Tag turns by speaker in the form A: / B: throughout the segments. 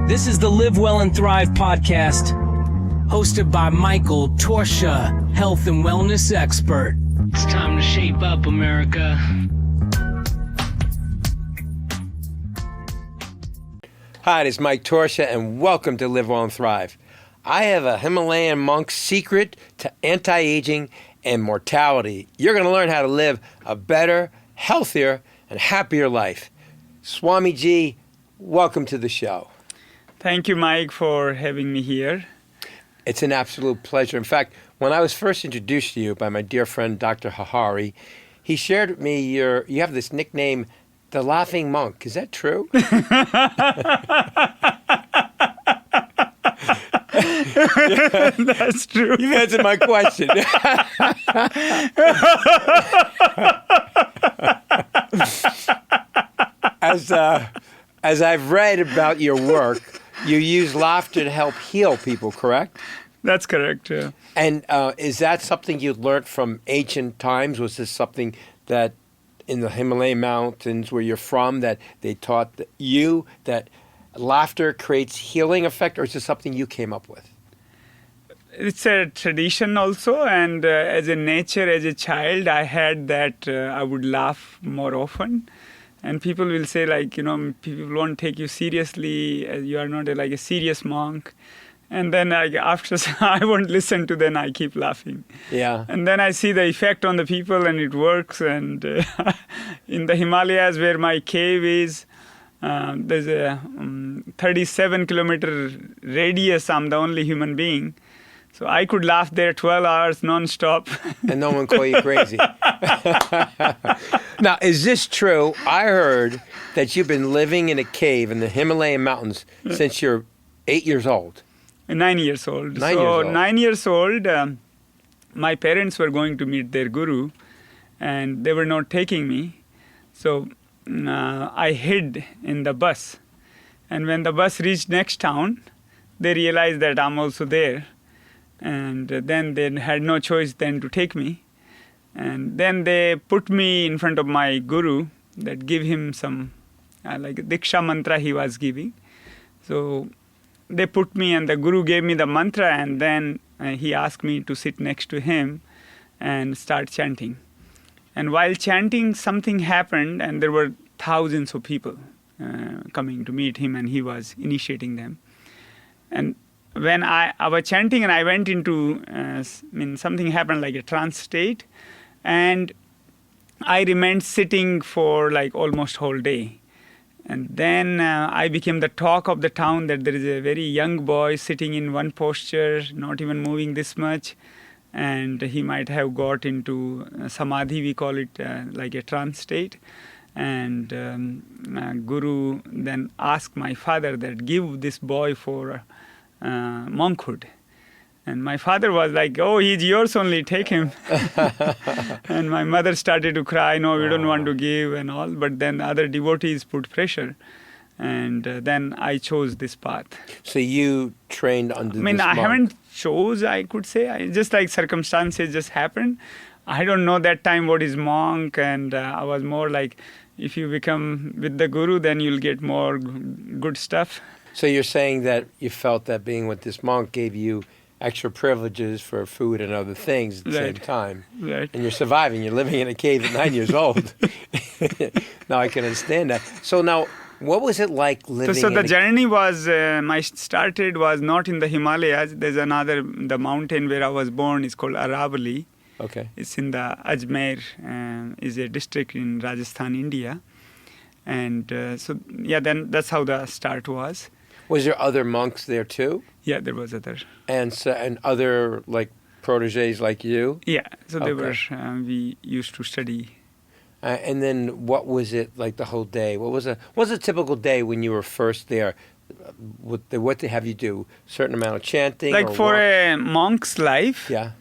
A: This is the Live Well and Thrive podcast, hosted by Torchia, health and wellness expert. It's time to shape up, America.
B: Hi, this is Mike Torchia, and welcome to Live Well and Thrive. I have a Himalayan monk's secret to anti-aging and mortality. You're going to learn how to live a better, healthier, and happier life. Swami G, welcome to the show.
C: Thank you, Mike, for having me here.
B: It's an absolute pleasure. In fact, when I was first introduced to you by my dear friend, Dr. Hahari, he shared with me you have this nickname, the Laughing Monk. Is that true?
C: That's true.
B: You've answered my question. As I've read about your work, you use laughter to help heal people, correct?
C: That's correct, yeah.
B: And is that something you learned from ancient times? Was this something that in the Himalayan mountains where you're from that they taught you that laughter creates healing effect, or is this something you came up with?
C: It's a tradition also, and as a nature, as a child, I had that I would laugh more often. And people will say, people won't take you seriously, you are not a serious monk. And then after I won't listen to them, I keep laughing.
B: Yeah.
C: And then I see the effect on the people, and it works. And in the Himalayas where my cave is, there's a 37-kilometer radius. I'm the only human being. So I could laugh there 12 hours non-stop.
B: And no one call you crazy. Now, is this true? I heard that you've been living in a cave in the Himalayan mountains since you're 8 years old.
C: 9 years old.
B: 9 years old.
C: My parents were going to meet their guru, and they were not taking me. So I hid in the bus. And when the bus reached next town, they realized that I'm also there. And then they had no choice then to take me. And then they put me in front of my guru that give him some Diksha mantra he was giving. So they put me, and the guru gave me the mantra, and then he asked me to sit next to him and start chanting. And while chanting, something happened, and there were thousands of people coming to meet him, and he was initiating them. And when I was chanting, and I went into, something happened like a trance state, and I remained sitting for almost whole day. And then I became the talk of the town, that there is a very young boy sitting in one posture, not even moving this much, and he might have got into samadhi, we call it like a trance state. And Guru then asked my father that give this boy for monkhood. And my father was like, oh, he's yours only, take him. And my mother started to cry, no, we don't want to give and all. But then other devotees put pressure. And then I chose this path.
B: So you trained under this monk.
C: I haven't chose, I could say. Just circumstances just happened. I don't know that time what is monk. And I was more like, if you become with the guru, then you'll get more good stuff.
B: So you're saying that you felt that being with this monk gave you extra privileges for food and other things at the same time.
C: Right.
B: And you're surviving. You're living in a cave at 9 years old. Now I can understand that. So now, what was it like living
C: So the journey was, started was not in the Himalayas. There's the mountain where I was born is called Aravalli.
B: Okay.
C: It's in the Ajmer, is a district in Rajasthan, India. And then that's how the start was.
B: Was there other monks there too?
C: Yeah, there was other.
B: And other proteges like you?
C: Yeah, so they were, we used to study.
B: And then what was it like the whole day? What was a typical day when you were first there? What did they have you do? A certain amount of chanting?
C: For a monk's life,
B: yeah.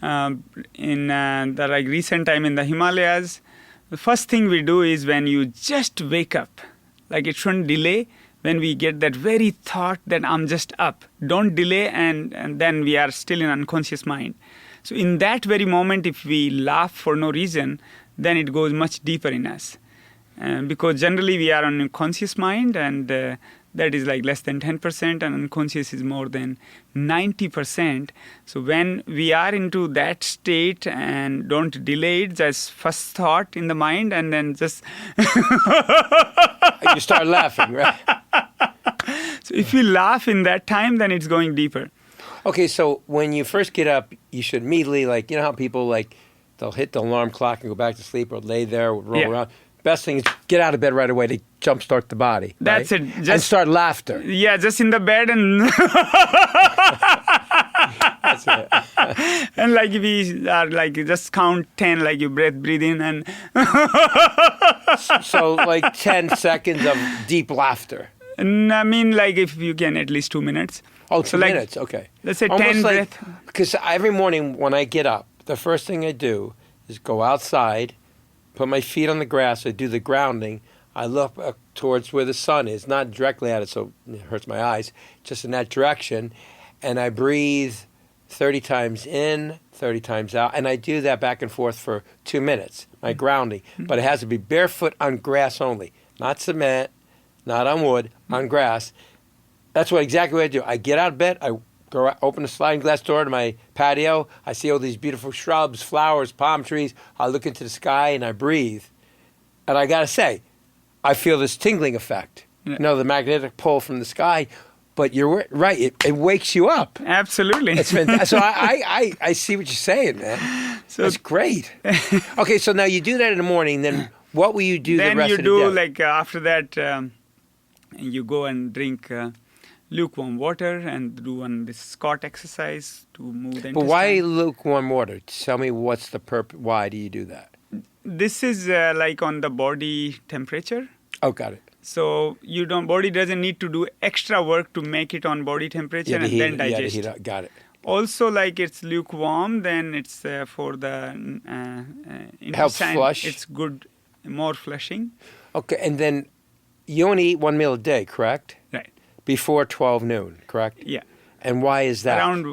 C: In the recent time in the Himalayas, the first thing we do is when you just wake up, it shouldn't delay. When we get that very thought that I'm just up, don't delay, and then we are still in unconscious mind. So in that very moment, if we laugh for no reason, then it goes much deeper in us. Because generally we are on a conscious mind, and that is like less than 10%, and unconscious is more than 90%. So when we are into that state and don't delay it, just first thought in the mind and then just...
B: You start laughing, right?
C: So if you laugh in that time, then it's going deeper.
B: Okay, so when you first get up, you should immediately, like, you know how people, like, they'll hit the alarm clock and go back to sleep or lay there or roll around. Best thing is get out of bed right away to jumpstart the body.
C: That's
B: right?
C: it.
B: And start laughter.
C: Yeah, just in the bed and...
B: That's it.
C: And like we are like, just count 10, like you breathe in and...
B: So like 10 seconds of deep laughter.
C: And I mean, like if you can, at least 2 minutes.
B: Oh, 2
C: like,
B: minutes, okay.
C: Let's say
B: Almost
C: 10
B: like,
C: breath.
B: because every morning when I get up, the first thing I do is go outside, put my feet on the grass, I do the grounding, I look up towards where the sun is, not directly at it so it hurts my eyes, just in that direction, and I breathe 30 times in, 30 times out, and I do that back and forth for 2 minutes, my grounding. But it has to be barefoot on grass only, not cement, not on wood, on grass. That's exactly what I do. I get out of bed, I go open the sliding glass door to my patio, I see all these beautiful shrubs, flowers, palm trees, I look into the sky and I breathe. And I gotta say, I feel this tingling effect.
C: Yeah.
B: You know, the magnetic pull from the sky. But you're right, it wakes you up.
C: Absolutely.
B: It's fantastic. So I see what you're saying, man. So that's great. Okay, so now you do that in the morning, then what will you do the rest of the day?
C: Then you do, like, after that, you go and drink lukewarm water and do this Scott exercise to move the intestine.
B: But why lukewarm water? Tell me what's the purpose. Why do you do that?
C: This is like on the body temperature.
B: Oh, got it.
C: So body doesn't need to do extra work to make it on body temperature and then digest.
B: Yeah, got it.
C: Also, like it's lukewarm, then it's for the intestine.
B: Helps flush.
C: It's good, more flushing.
B: Okay, and then you only eat one meal a day, correct?
C: Right.
B: Before 12 noon, correct?
C: Yeah.
B: And why is that?
C: Around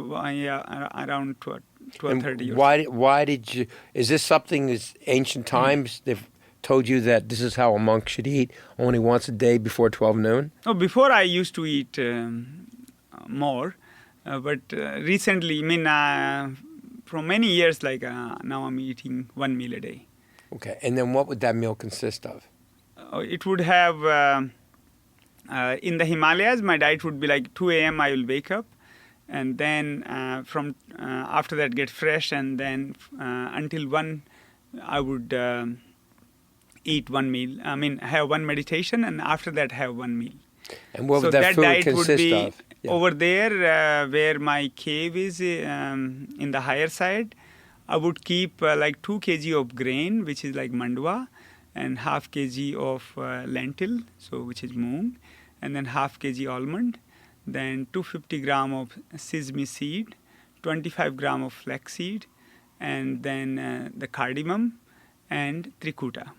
C: 12:30.
B: Why did you? Is this something that's ancient times? They've told you that this is how a monk should eat, only once a day before 12 noon?
C: Oh, before I used to eat more, but recently, for many years, like now I'm eating one meal a day.
B: Okay, and then what would that meal consist of?
C: It would have, in the Himalayas, my diet would be like 2 a.m. I will wake up, and then from after that get fresh, and then until 1 I would eat one meal. Have one meditation, and after that have one meal.
B: And what would that food consist
C: would be
B: of? Yeah.
C: Over there where my cave is in the higher side, I would keep like 2 kg of grain, which is like mandua, and half kg of lentil, so which is moong, and then half kg almond, then 250 gram of sesame seed, 25 gram of flax seed, and then the cardamom and trikuta.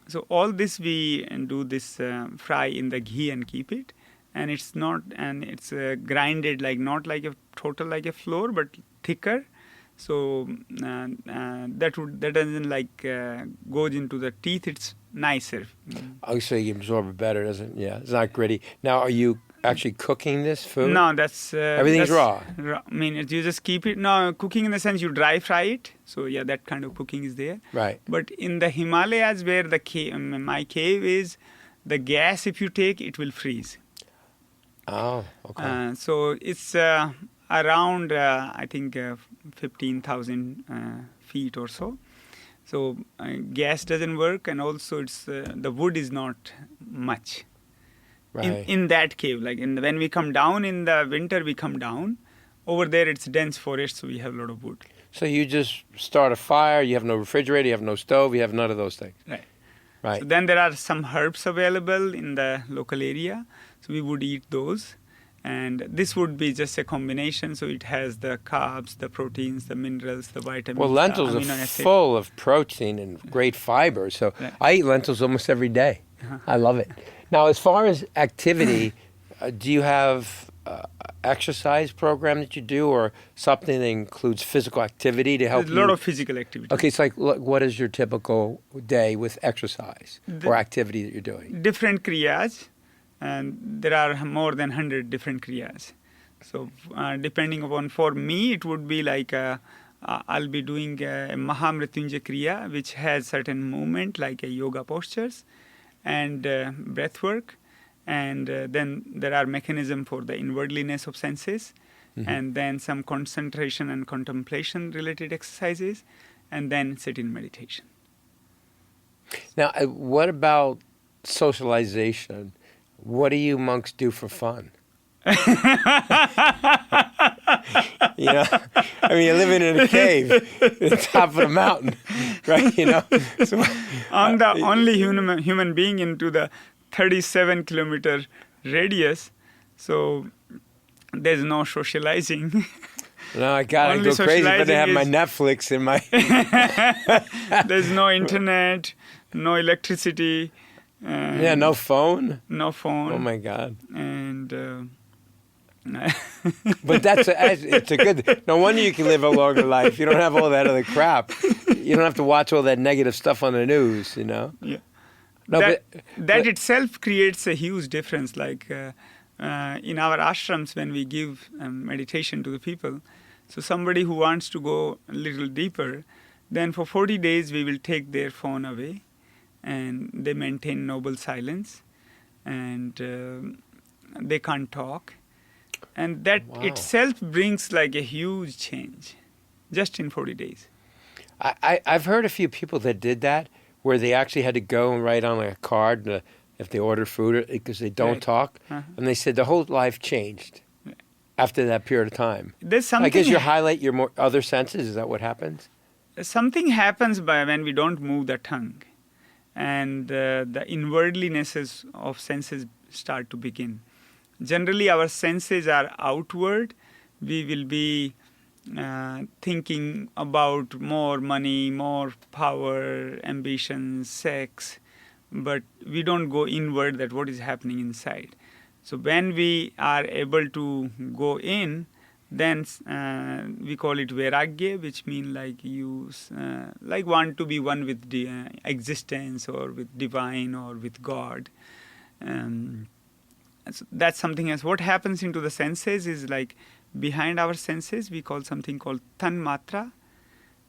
C: So all this we do this fry in the ghee and keep it, and it's grinded like not like a total like a flour, but thicker. So that doesn't like goes into the teeth. It's nicer.
B: Oh, so you absorb it better, doesn't? Yeah, it's not gritty. Now, are you actually cooking this food?
C: No, that's
B: everything's raw.
C: You just keep it. No, cooking in the sense you dry fry it. So yeah, that kind of cooking is there.
B: Right.
C: But in the Himalayas, where my cave is, the gas if you take it will freeze.
B: Oh, okay.
C: So it's around I think 15,000 feet or so. So gas doesn't work, and also it's the wood is not much.
B: Right.
C: In that cave, like when we come down in the winter, we come down. Over there, it's dense forest, so we have a lot of wood.
B: So you just start a fire. You have no refrigerator. You have no stove. You have none of those things.
C: Right.
B: Right.
C: So then there are some herbs available in the local area, so we would eat those. And this would be just a combination, so it has the carbs, the proteins, the minerals, the vitamins.
B: Well, lentils are full of protein and great fiber, so
C: right.
B: I eat lentils almost every day. I love it. Now, as far as activity, do you have exercise program that you do, or something that includes physical activity to help you?
C: There's a lot of physical activity.
B: Okay, it's like, what is your typical day with exercise or activity that you're doing?
C: Different kriyas. and there are more than 100 different kriyas. So depending upon, for me, it would be like I'll be doing a Mahamrityunjaya Kriya, which has certain movement like a yoga postures and breath work. And then there are mechanism for the inwardliness of senses, and then some concentration and contemplation related exercises, and then sit in meditation.
B: Now, what about socialization? What do you monks do for fun? You know, I mean, you're living in a cave at the top of the mountain, right? You know, so,
C: I'm the only human being into the 37-kilometer radius, so there's no socializing.
B: no, I gotta
C: Only
B: go crazy, but I have my
C: socializing
B: Netflix in my.
C: There's no internet, no electricity.
B: Yeah, no phone.
C: No phone.
B: Oh my God.
C: And
B: But it's a good. No wonder you can live a longer life. You don't have all that other crap. You don't have to watch all that negative stuff on the news. You know.
C: yeah.
B: No,
C: that itself creates a huge difference. Like in our ashrams, when we give meditation to the people, so somebody who wants to go a little deeper, then for 40 days we will take their phone away, and they maintain noble silence, and they can't talk, and that itself brings like a huge change, just in 40 days.
B: I've heard a few people that did that, where they actually had to go and write on a card if they order food because they don't talk. And they said the whole life changed after that period of time.
C: There's something.
B: I guess you highlight your more other senses. Is that what happens?
C: Something happens when we don't move the tongue, and the inwardlinesses of senses start to begin. Generally, our senses are outward. We will be thinking about more money, more power, ambition, sex, but we don't go inward that what is happening inside. So when we are able to go in, then we call it vairagya, which means like you like want to be one with the existence or with divine or with God. So that's something else. What happens into the senses is like behind our senses we call something called tanmatra,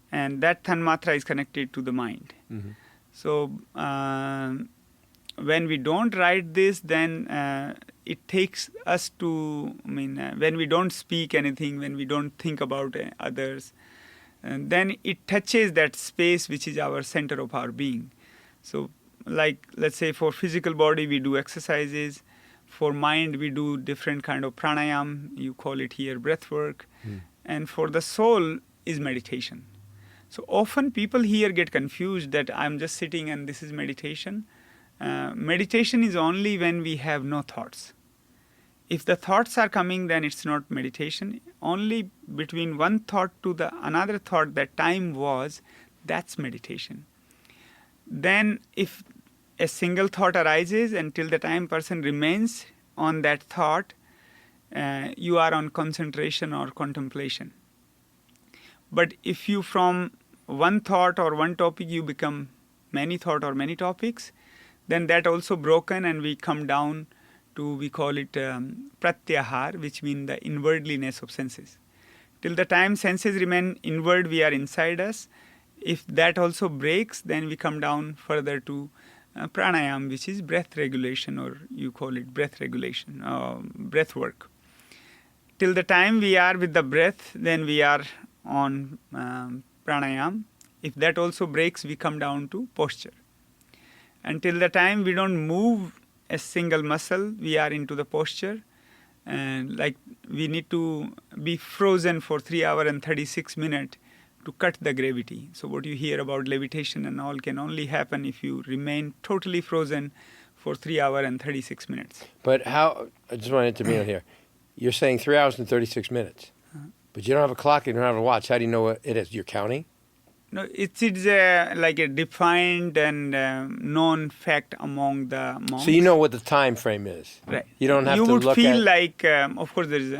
C: and that tanmatra is connected to the mind. So when we don't write this, then it takes us to, when we don't speak anything, when we don't think about others, then it touches that space which is our center of our being. So like, let's say for physical body we do exercises, for mind we do different kind of pranayam, you call it here breath work, and for the soul is meditation. So often people here get confused that I'm just sitting and this is meditation. Meditation is only when we have no thoughts. If the thoughts are coming, then it's not meditation. Only between one thought to the another thought that time was, that's meditation. Then if a single thought arises, until the time person remains on that thought, you are on concentration or contemplation. But if you from one thought or one topic you become many thought or many topics, then that also broken and we come down to, we call it pratyahar, which means the inwardliness of senses. Till the time senses remain inward, we are inside us. If that also breaks, then we come down further to pranayam, which is breath regulation, or you call it breath regulation, breath work. Till the time we are with the breath, then we are on pranayam. If that also breaks, we come down to posture. Until the time we don't move a single muscle, we are into the posture. And like we need to be frozen for 3 hours and 36 minutes to cut the gravity. So what you hear about levitation and all can only happen if you remain totally frozen for 3 hours and 36 minutes.
B: But how, I just want to intervene here. You're saying 3 hours and 36 minutes, but you don't have a clock, you don't have a watch. How do you know what it is? You're counting?
C: No, it's like a defined and known fact among the monks.
B: So you know what the time frame is.
C: Right.
B: You don't have to
C: You
B: look
C: would feel
B: at...
C: like, of course, there is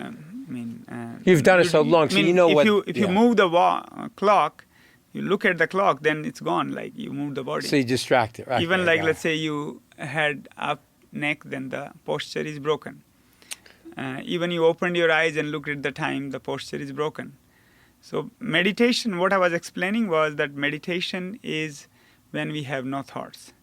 B: You've done it so long, so you know what...
C: If you move the clock, you look at the clock, then it's gone, like you move the body.
B: So you distract it. Right.
C: Even like, let's say you had up neck, then the posture is broken. Even you opened your eyes and looked at the time, the posture is broken. So meditation, what I was explaining was that meditation is when we have no thoughts.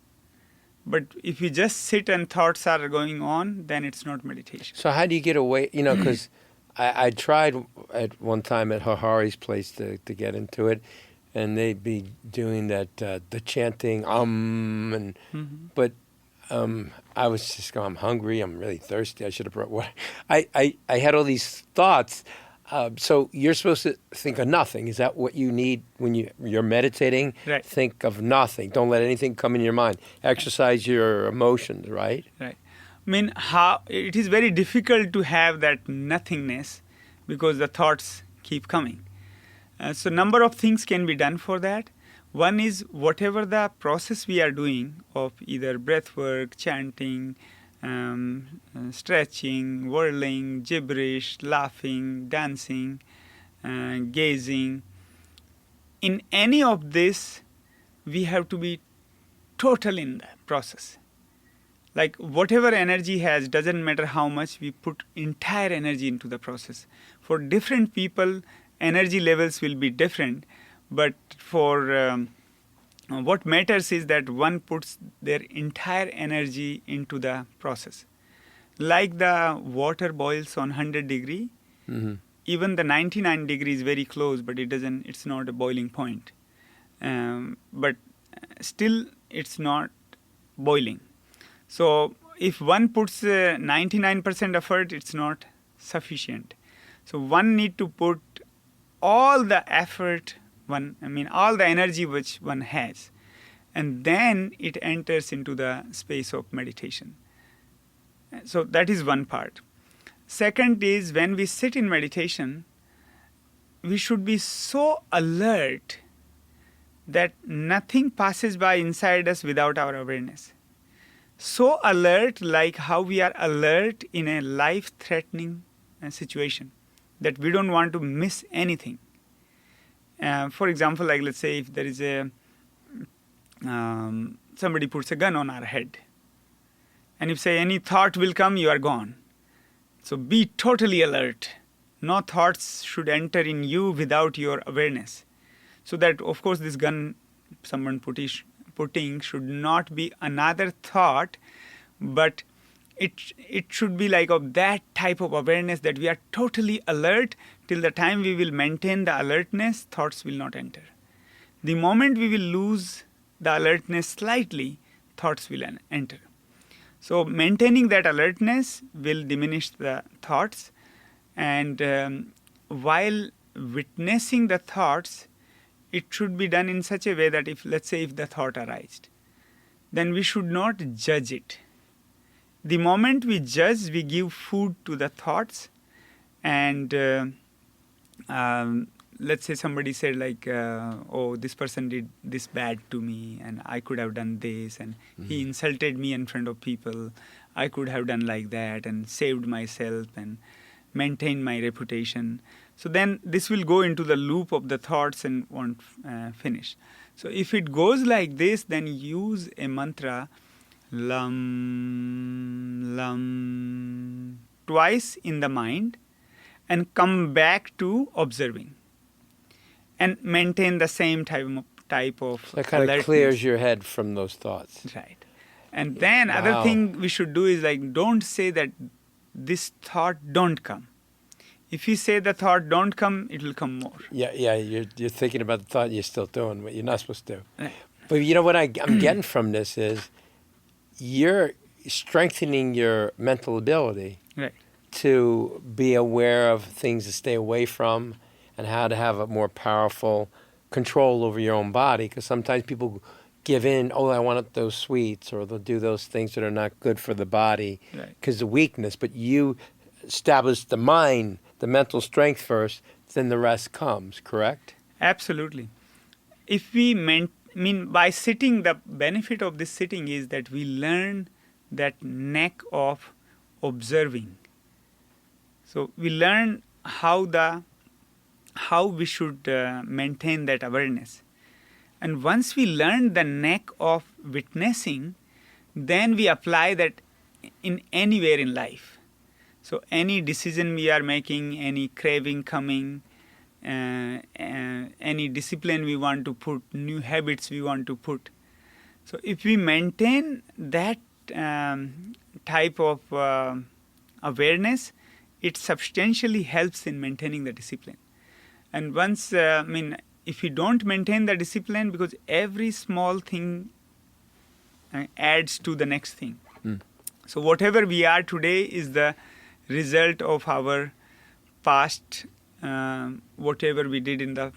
C: But if you just sit and thoughts are going on, then it's not meditation.
B: So how do you get away? Because I tried at one time at Harari's place to get into it, and they'd be doing that the chanting but I was just going, I'm hungry, I'm really thirsty, I should have brought water. I had all these thoughts. So you're supposed to think of nothing. Is that what you need when you're meditating?
C: Right.
B: Think of nothing. Don't let anything come in your mind. Exercise your emotions, right?
C: Right. I mean, how it is very difficult to have that nothingness because the thoughts keep coming. So number of things can be done for that. One is whatever the process we are doing of either breath work, chanting, stretching, whirling, gibberish, laughing, dancing, gazing. In any of this, we have to be total in the process. Like whatever energy has, doesn't matter how much, we put entire energy into the process. For different people, energy levels will be different, but for what matters is that one puts their entire energy into the process. Like the water boils on 100 degree, even the 99 degree is very close, but it's not a boiling point. But still, it's not boiling. So if one puts 99% effort, it's not sufficient. So one need to put all the effort, all the energy which one has, and then it enters into the space of meditation. So that is one part. Second is when we sit in meditation, we should be so alert that nothing passes by inside us without our awareness. So alert like how we are alert in a life-threatening situation, that we don't want to miss anything. For example, like let's say if there is somebody puts a gun on our head, and if say any thought will come, you are gone. So be totally alert. No thoughts should enter in you without your awareness. So that of course this gun someone putting should not be another thought, but it should be like of that type of awareness that we are totally alert. Till the time we will maintain the alertness, thoughts will not enter. The moment we will lose the alertness slightly, thoughts will enter. So maintaining that alertness will diminish the thoughts, and while witnessing the thoughts, it should be done in such a way that if the thought arises, then we should not judge it. The moment we judge, we give food to the thoughts, and let's say somebody said like, oh, this person did this bad to me, and I could have done this, and he insulted me in front of people. I could have done like that and saved myself and maintained my reputation. So then this will go into the loop of the thoughts and won't finish. So if it goes like this, then use a mantra, Lam, Lam, twice in the mind, and come back to observing. And maintain the same type of
B: So that kind
C: alertness.
B: of clears your head from those thoughts.
C: Right. And then other thing we should do is like, don't say that this thought don't come. If you say the thought don't come, it will come more.
B: Yeah, you're thinking about the thought, you're still doing what you're not supposed to do.
C: Right.
B: But you know what I'm getting from this is you're strengthening your mental ability
C: Right.
B: to be aware of things to stay away from and how to have a more powerful control over your own body. Because sometimes people give in, I want those sweets, or they'll do those things that are not good for the body because of weakness. But you establish the mind, the mental strength first, then the rest comes, correct?
C: Absolutely. If we by sitting, the benefit of this sitting is that we learn that knack of observing. So we learn how we should maintain that awareness. And once we learn the knack of witnessing, then we apply that in anywhere in life. So any decision we are making, any craving coming, any discipline we want to put, new habits we want to put. So if we maintain that type of awareness, it substantially helps in maintaining the discipline. And once, if you don't maintain the discipline, because every small thing adds to the next thing. So whatever we are today is the result of our past, whatever we did in the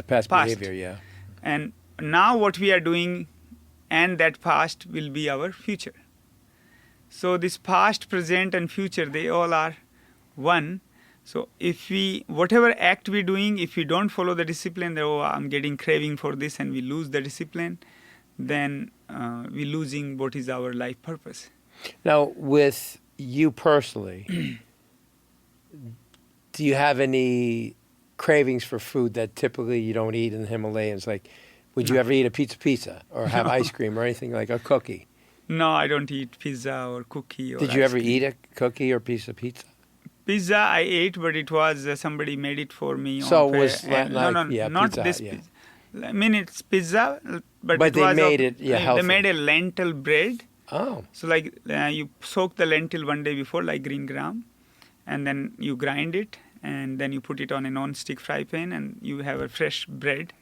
B: past behavior,
C: And now what we are doing and that past will be our future. So this past, present and future, they all are one. So if whatever act we're doing, if we don't follow the discipline, I'm getting craving for this, and we lose the discipline, then we're losing what is our life purpose.
B: Now, with you personally, do you have any cravings for food that typically you don't eat in the Himalayas? Like, would you ever eat a pizza or have ice cream or anything, like a cookie?
C: No, I don't eat pizza or cookie.
B: Did you ever eat a cookie or piece of pizza?
C: Pizza I ate, but it was somebody made it for me.
B: So it was
C: not
B: Pizza
C: this
B: Hut, yeah.
C: pizza. I mean, it's pizza, but it
B: they
C: was
B: made it healthy.
C: They made a lentil bread.
B: Oh.
C: So like you soak the lentil one day before, like green gram, and then you grind it, and then you put it on a non-stick fry pan, and you have a fresh bread.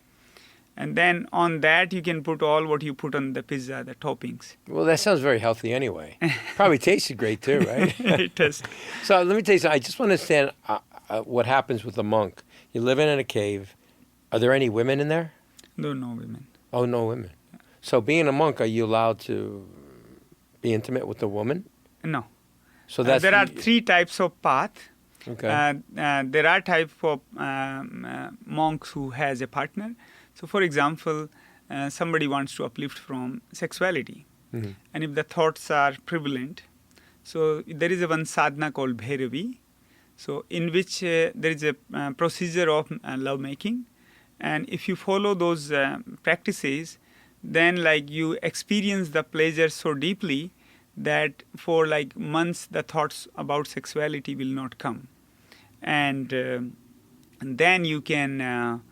C: And then on that, you can put all what you put on the pizza, the toppings.
B: Well, that sounds very healthy anyway. Probably tasted great too, right?
C: It does.
B: So let me tell you something. I just want to understand what happens with a monk. You live in a cave. Are there any women in there?
C: No women.
B: Oh, no women. So being a monk, are you allowed to be intimate with a woman?
C: No.
B: So that's
C: there are three types of path.
B: Okay.
C: There are type of monks who has a partner. So, for example, somebody wants to uplift from sexuality.
B: Mm-hmm.
C: And if the thoughts are prevalent, so there is one sadhana called BEVERLY, so in which there is a procedure of lovemaking. And if you follow those practices, then like you experience the pleasure so deeply that for like months the thoughts about sexuality will not come. And then you can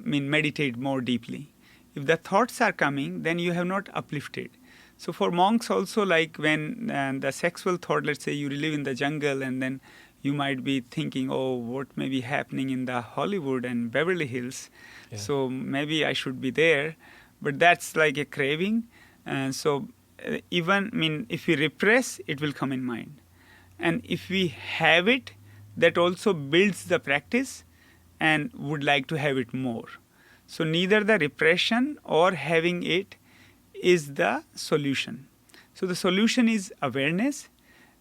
C: meditate more deeply. If the thoughts are coming, then you have not uplifted. So for monks also, like when the sexual thought, let's say you live in the jungle, and then you might be thinking, oh, what may be happening in the Hollywood and Beverly Hills. Yeah. So maybe I should be there. But that's like a craving. So even, if we repress, it will come in mind. And if we have it, that also builds the practice and would like to have it more. So neither the repression or having it is the solution. So the solution is awareness.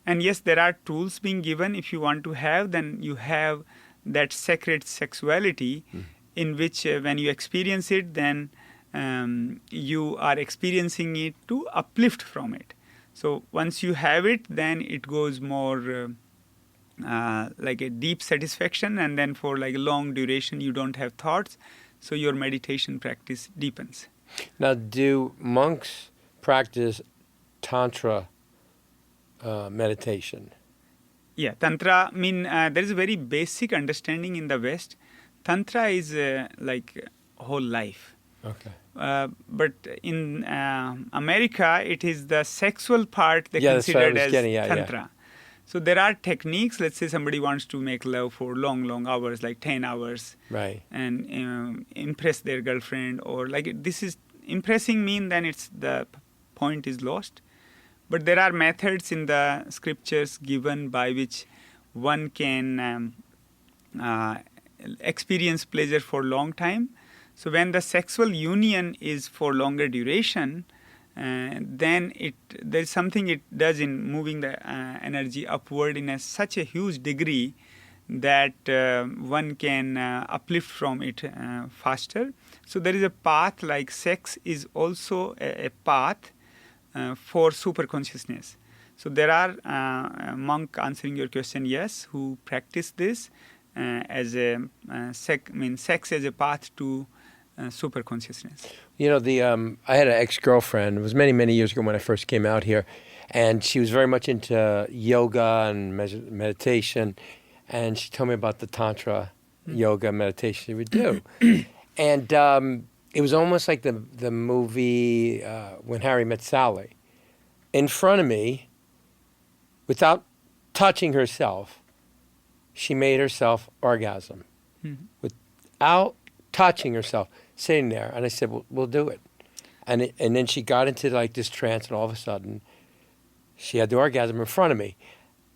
C: And yes, there are tools being given. If you want to have, then you have that sacred sexuality in which when you experience it, then you are experiencing it to uplift from it. So once you have it, then it goes more like a deep satisfaction, and then for like a long duration you don't have thoughts, so your meditation practice deepens.
B: Now, do monks practice Tantra meditation?
C: Yeah, Tantra, there is a very basic understanding in the West. Tantra is like whole life.
B: Okay.
C: But in America, it is the sexual part they considered as Tantra. Yeah. So there are techniques. Let's say somebody wants to make love for long hours, like 10 hours.
B: Right.
C: And impress their girlfriend, or like this is impressing then it's the point is lost. But there are methods in the scriptures given by which one can experience pleasure for a long time. So when the sexual union is for longer duration, then there's something it does in moving the energy upward in such a huge degree that one can uplift from it faster. So there is a path, like sex is also a path for super consciousness. So there are monk, answering your question, yes, who practice this as a sex as a path to super consciousness.
B: You know, I had an ex-girlfriend. It was many years ago when I first came out here, And she was very much into yoga and meditation. And she told me about the Tantra yoga meditation she would do. And it was almost like the movie When Harry Met Sally. In front of me, without touching herself, she made herself orgasm. Without touching herself, sitting there. And I said, we'll do it. And then she got into like this trance, and all of a sudden, she had the orgasm in front of me.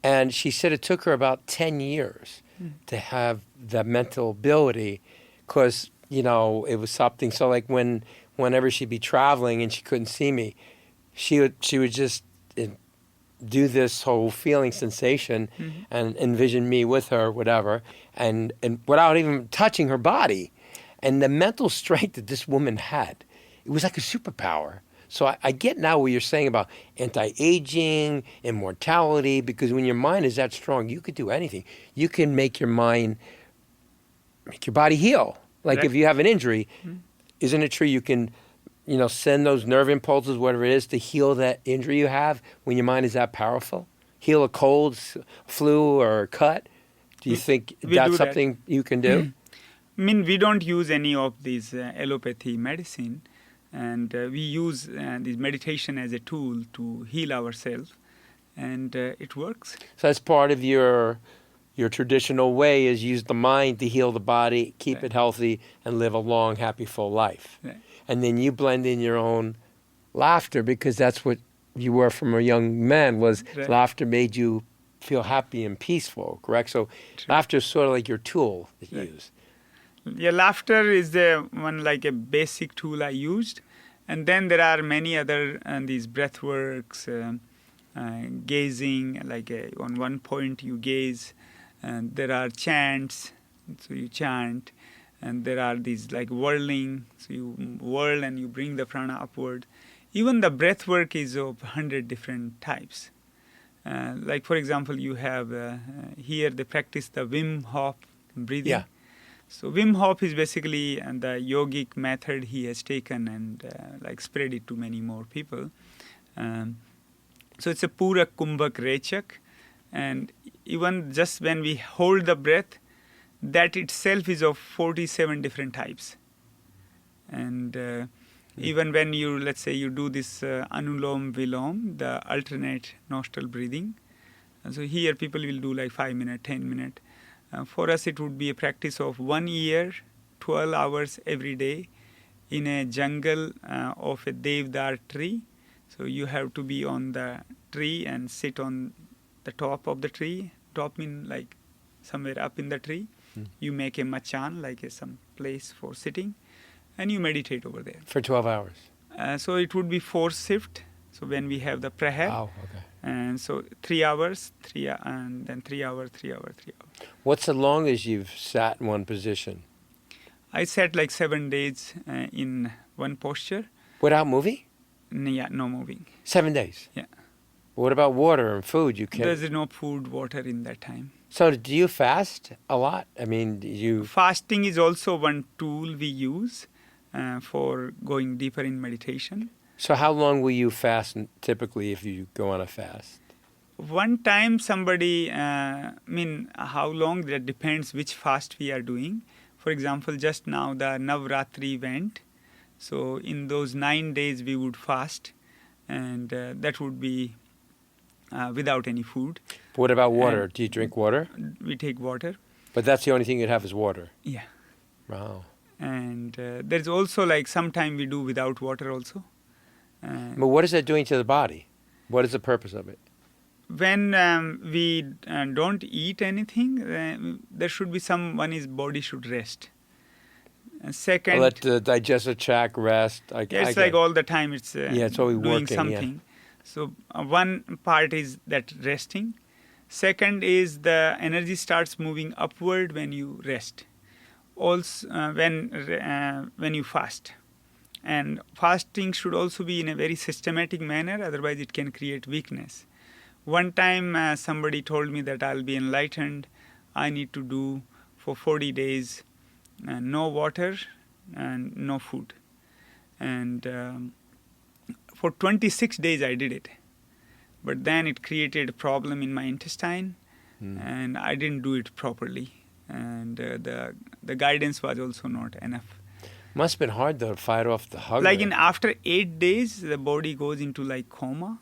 B: And she said it took her about 10 years to have the mental ability, because, you know, it was something. So like whenever she'd be traveling and she couldn't see me, she would just do this whole feeling sensation and envision me with her, whatever, and without even touching her body. And the mental strength that this woman had, it was like a superpower. So I get now what you're saying about anti-aging, immortality, because when your mind is that strong, you could do anything. You can make your mind, make your body heal. Like if you have an injury, isn't it true you can, you know, send those nerve impulses, whatever it is, to heal that injury you have when your mind is that powerful? Heal a cold, flu, or a cut? Do you think that's something you can do?
C: I mean, we don't use any of these allopathy medicine, and we use this meditation as a tool to heal ourselves, and it works.
B: So that's part of your traditional way, is use the mind to heal the body, keep it healthy, and live a long, happy, full life.
C: Right.
B: And then you blend in your own laughter, because that's what you were from a young man, was laughter made you feel happy and peaceful, correct? So laughter is sort of like your tool that you use.
C: Yeah, laughter is the one, like a basic tool I used. And then there are many other these breath works, gazing, like on one point you gaze, and there are chants, so you chant, and there are these like whirling, so you whirl and you bring the prana upward. Even the breath work is of 100 different types. Like for example, you have here they practice the Wim Hof breathing. Yeah. So Wim Hof is basically the yogic method he has taken and like spread it to many more people. So it's a Pura Kumbhak Rechak, and even just when we hold the breath, that itself is of 47 different types. And even when you, let's say you do this Anulom Vilom, the alternate nostril breathing, and so here people will do like 5 minutes, 10 minutes. For us, it would be a practice of 1 year, 12 hours every day in a jungle of a Devdar tree. So you have to be on the tree and sit on the top of the tree. Top means like somewhere up in the tree. You make a machan, like some place for sitting, and you meditate over there.
B: For 12 hours?
C: So it would be 4 shifts. So when we have the prayer.
B: Oh, okay.
C: And so 3 hours, and then 3 hours, 3 hours, 3 hours.
B: What's the longest you've sat in one position?
C: I sat like 7 days in one posture.
B: Without moving?
C: Yeah, no moving.
B: 7 days?
C: Yeah.
B: What about water and food? You can't.
C: There's no food, water in that time.
B: So do you fast a lot? I mean,
C: Fasting is also one tool we use for going deeper in meditation.
B: So how long will you fast typically if you go on a fast?
C: One time somebody, how long, that depends which fast we are doing. For example, just now the Navratri went. So in those 9 days we would fast, and that would be without any food.
B: What about water? Do you drink water?
C: We take water.
B: But that's the only thing you'd have is water?
C: Yeah.
B: Wow.
C: And there's also like sometime we do without water also.
B: But what is that doing to the body? What is the purpose of it?
C: When we don't eat anything, there should be his body should rest. And second,
B: let the digestive tract rest.
C: It's like all the time it's
B: it's always
C: doing
B: working,
C: something.
B: Yeah.
C: So one part is that resting. Second is the energy starts moving upward when you rest. Also when you fast. And fasting should also be in a very systematic manner, otherwise it can create weakness. One time somebody told me that I'll be enlightened. I need to do for 40 days no water and no food. And for 26 days I did it. But then it created a problem in my intestine, and I didn't do it properly. And the guidance was also not enough.
B: Must have been hard though to fight off the hunger.
C: Like after 8 days, the body goes into like coma,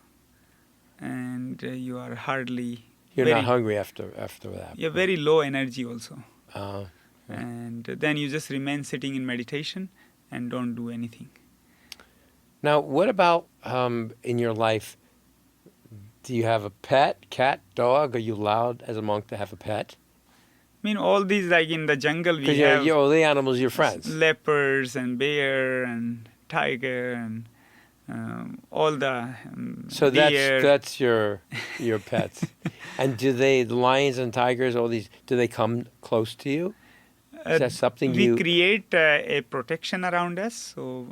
C: and you are hardly.
B: You're not hungry after that.
C: You're very low energy also.
B: Yeah.
C: And then you just remain sitting in meditation and don't do anything.
B: Now, what about in your life? Do you have a pet, cat, dog? Are you allowed as a monk to have a pet?
C: I mean, all these, like in the jungle, we
B: Because
C: have
B: all the animals, your friends.
C: leopards and bear and tiger and all the
B: So
C: deer.
B: that's your pets. And the lions and tigers, all these, do they come close to you? Is that something
C: we create a protection around us. So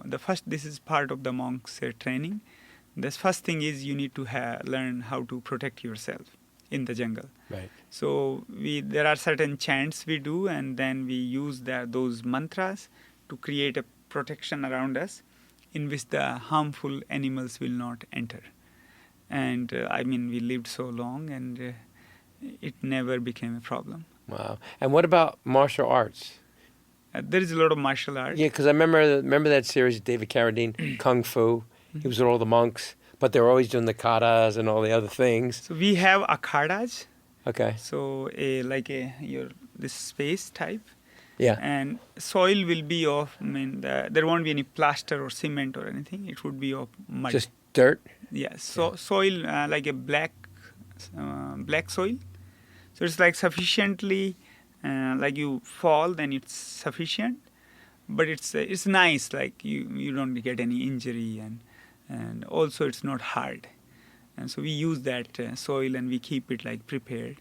C: this is part of the monk's training. The first thing is you need to learn how to protect yourself in the jungle.
B: Right.
C: So there are certain chants we do, and then we use those mantras to create a protection around us in which the harmful animals will not enter. And we lived so long, and it never became a problem.
B: Wow. And what about martial arts?
C: There is a lot of martial arts.
B: Yeah, because I remember that series, David Carradine, Kung Fu. He was with all the monks, but they were always doing the katas and all the other things.
C: So we have akhadas.
B: Okay.
C: So this space type.
B: Yeah.
C: And soil will be of, there won't be any plaster or cement or anything. It would be of mud.
B: Just dirt?
C: Yes. So soil, like a black soil. So it's like sufficiently, like you fall, then it's sufficient. But it's nice, like you don't get any injury, and also it's not hard. And so we use that soil and we keep it like prepared.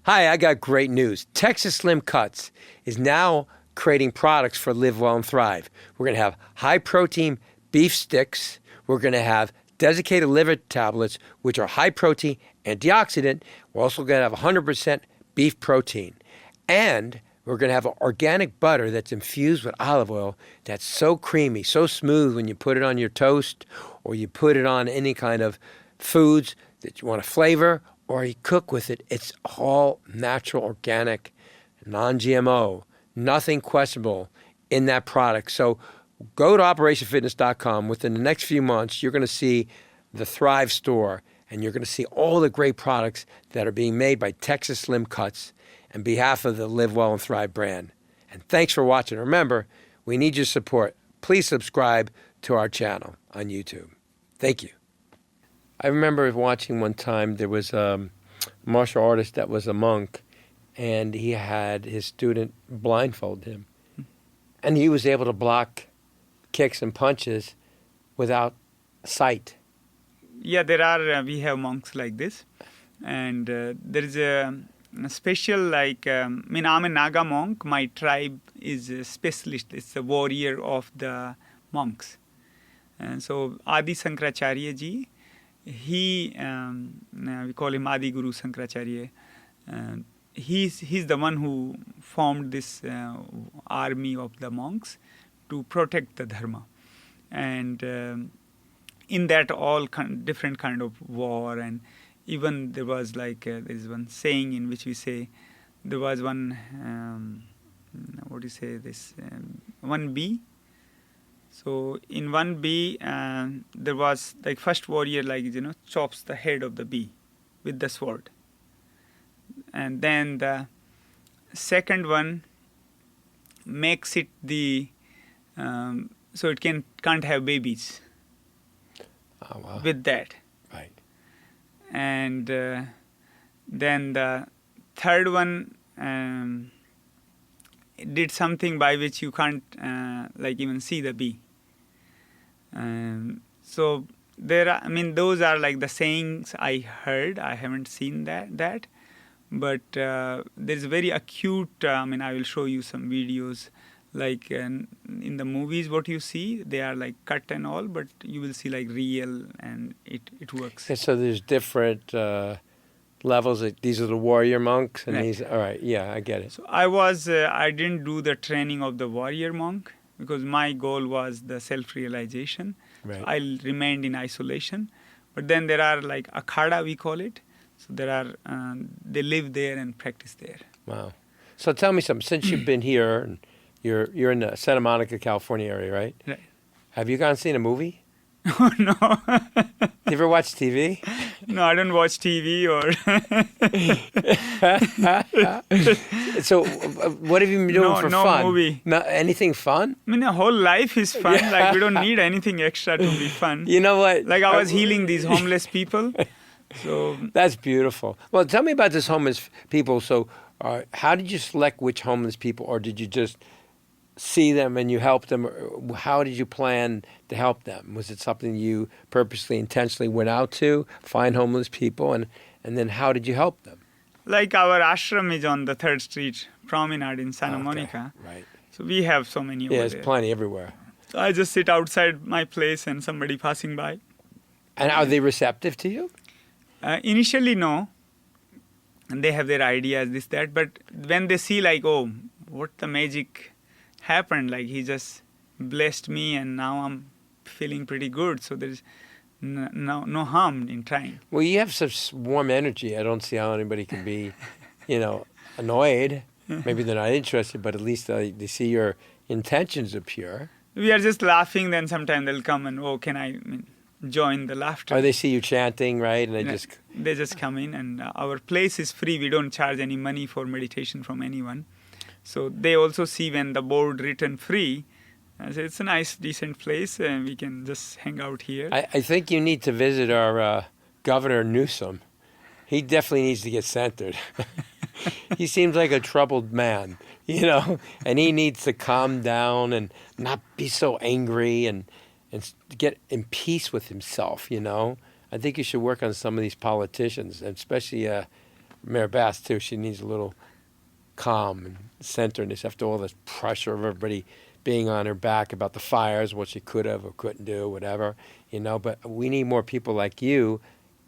B: Hi, I got great news. Texas Slim Cuts is now creating products for Live Well and Thrive. We're going to have high-protein beef sticks. We're going to have desiccated liver tablets, which are high-protein antioxidant. We're also going to have 100% beef protein. And we're going to have organic butter that's infused with olive oil that's so creamy, so smooth when you put it on your toast or you put it on any kind of foods that you want to flavor or you cook with it. It's all natural, organic, non-GMO, nothing questionable in that product. So go to operationfitness.com. Within the next few months, you're going to see the Thrive store, and you're going to see all the great products that are being made by Texas Slim Cuts on behalf of the Live Well and Thrive brand. And thanks for watching. Remember, we need your support. Please subscribe to our channel on YouTube. Thank you. I remember watching one time, there was a martial artist that was a monk, and he had his student blindfold him. And he was able to block kicks and punches without sight.
C: Yeah, we have monks like this. And there is a special, like, I'm a Naga monk. My tribe is a specialist. It's a warrior of the monks. And so Adi Sankaracharya Ji, we call him Adi Guru Sankaracharya. He's the one who formed this army of the monks to protect the dharma. And in that all different kind of war, and even there was like there's one saying in which we say there was one 1B. So in 1B there was like first warrior, like chops the head of the bee with the sword, and then the second one makes it so it can't have babies.
B: Oh, wow.
C: With that.
B: Right.
C: And then the third one did something by which you can't even see the bee. So there are, those are like the sayings I heard. I haven't seen that. But there's very acute, I will show you some videos. Like in the movies, what you see, they are like cut and all, but you will see like real, and it works.
B: And so there's different levels. These are the warrior monks, and
C: right.
B: these. All right, yeah, I get it.
C: So I didn't do the training of the warrior monk because my goal was the self-realization.
B: Right.
C: I remained in isolation, But then there are like akhada, we call it. So there are, they live there and practice there.
B: Wow. So tell me something. Since you've been here, and you're in the Santa Monica, California area, right?
C: Right.
B: Have you gone and seen a movie?
C: Oh, no.
B: You ever watch TV?
C: No, I don't watch TV or...
B: So what have you been doing for
C: no
B: fun?
C: Movie.
B: No, anything fun?
C: I mean, the whole life is fun.
B: Yeah.
C: Like, we don't need anything extra to be fun.
B: You know what?
C: Like, I was healing these homeless people. So
B: That's beautiful. Well, tell me about this homeless people. So how did you select which homeless people, or did you just see them and you helped them? Or how did you plan to help them? Was it something you purposely, intentionally went out to find homeless people, and then how did you help them?
C: like our ashram is on the 3rd Street Promenade in Santa
B: Okay,
C: Monica.
B: right.
C: So we have so many
B: Yeah,
C: over
B: there's
C: there.
B: plenty everywhere.
C: So I just sit outside my place and somebody passing by.
B: And are they receptive to you?
C: Initially, no. And they have their ideas, this, that. But when they see like, oh, what the magic happened, like he just blessed me and now I'm feeling pretty good. So there's no harm in trying.
B: Well, you have such warm energy. I don't see how anybody can be, annoyed. Maybe they're not interested, but at least they see your intentions are pure.
C: We are just laughing, then sometimes they'll come and, oh, can I join the laughter?
B: Or they see you chanting, right? And
C: They just come in, and our place is free. We don't charge any money for meditation from anyone. So they also see when the board written free. So it's a nice, decent place, and we can just hang out here.
B: I think you need to visit our Governor Newsom. He definitely needs to get centered. He seems like a troubled man, and he needs to calm down and not be so angry and get in peace with himself, I think you should work on some of these politicians, and especially Mayor Bass, too. She needs a little calm and centeredness after all this pressure of everybody being on her back about the fires, what she could have or couldn't do, whatever, But we need more people like you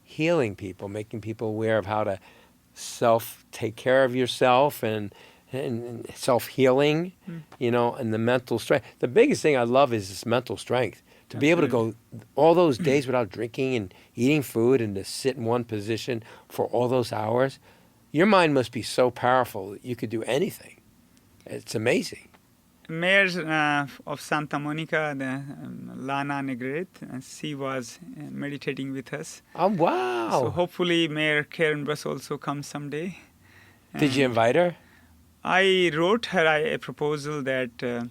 B: healing people, making people aware of how to take care of yourself and self-healing, and the mental strength. The biggest thing I love is this mental strength. To be able to go all those days without drinking and eating food and to sit in one position for all those hours, your mind must be so powerful that you could do anything. It's amazing.
C: Mayor of Santa Monica, Lana Negrete, she was meditating with us.
B: Oh, wow.
C: So hopefully Mayor Karen Buss also comes someday.
B: Did you invite her?
C: I wrote her a proposal that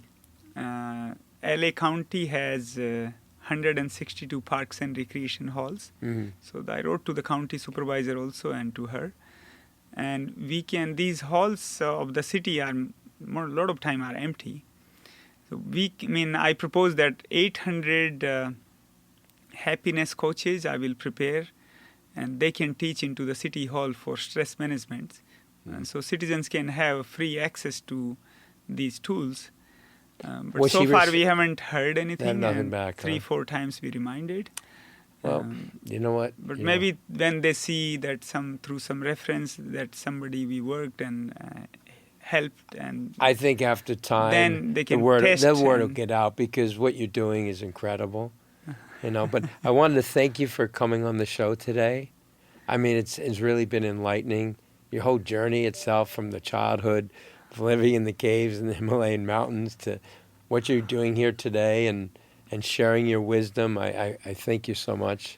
C: LA County has 162 parks and recreation halls.
B: Mm-hmm.
C: So I wrote to the county supervisor also and to her. And these halls of the city a lot of time are empty. So I propose that 800 happiness coaches I will prepare, and they can teach into the city hall for stress management. And so citizens can have free access to these tools. But so far we haven't heard anything.
B: Nothing back.
C: 3-4 times we reminded.
B: Well, you know what?
C: But maybe when they see that through some reference that somebody we worked and helped, and
B: I think after time,
C: then they can
B: the word
C: test
B: will get out, because what you're doing is incredible. But I wanted to thank you for coming on the show today. I mean, it's really been enlightening. Your whole journey itself, from the childhood of living in the caves in the Himalayan mountains to what you're doing here today and sharing your wisdom. I thank you so much.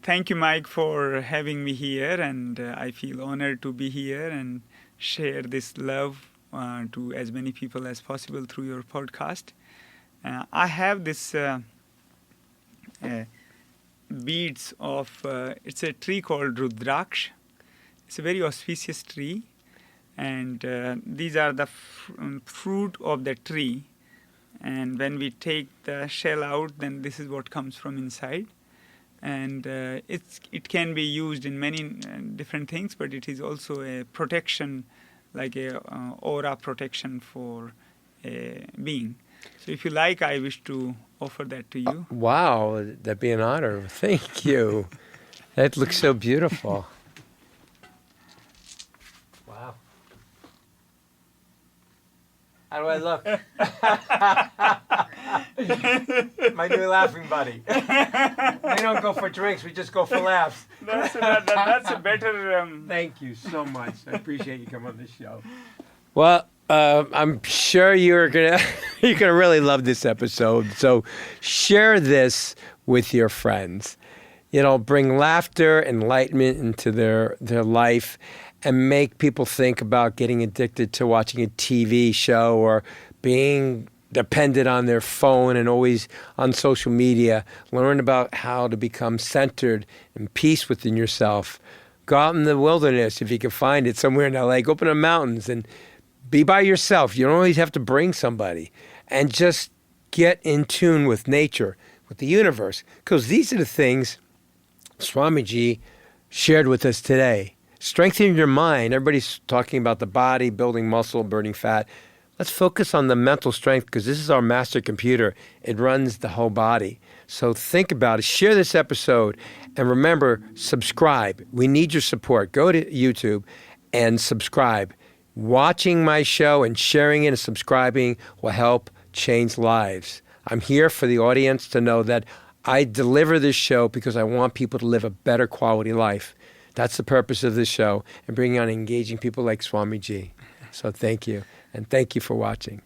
C: Thank you, Mike, for having me here, and I feel honored to be here and share this love to as many people as possible through your podcast. I have this beads of, it's a tree called Rudraksh. It's a very auspicious tree, and these are the fruit of the tree. And when we take the shell out, then this is what comes from inside. And it can be used in many different things, but it is also a protection, like a aura protection for a being. So if you like, I wish to offer that to you.
B: Wow, that'd be an honor. Thank you. That looks so beautiful. Wow. How do I look? My new laughing buddy. We don't go for drinks, we just go for laughs.
C: That's a better.
B: Thank you so much. I appreciate you coming on the show. Well, I'm sure you're gonna really love this episode. So share this with your friends. Bring laughter, enlightenment into their life, and make people think about getting addicted to watching a TV show or being dependent on their phone and always on social media. Learn about how to become centered and peace within yourself. Go out in the wilderness if you can find it somewhere in LA. Go up in the mountains and be by yourself. You don't always have to bring somebody. And just get in tune with nature, with the universe. Because these are the things Swami G shared with us today. Strengthening your mind. Everybody's talking about the body, building muscle, burning fat. Let's focus on the mental strength because this is our master computer. It runs the whole body. So think about it. Share this episode. And remember, subscribe. We need your support. Go to YouTube and subscribe. Watching my show and sharing it and subscribing will help change lives. I'm here for the audience to know that I deliver this show because I want people to live a better quality life. That's the purpose of this show and bringing on engaging people like Swami G. So thank you. And thank you for watching.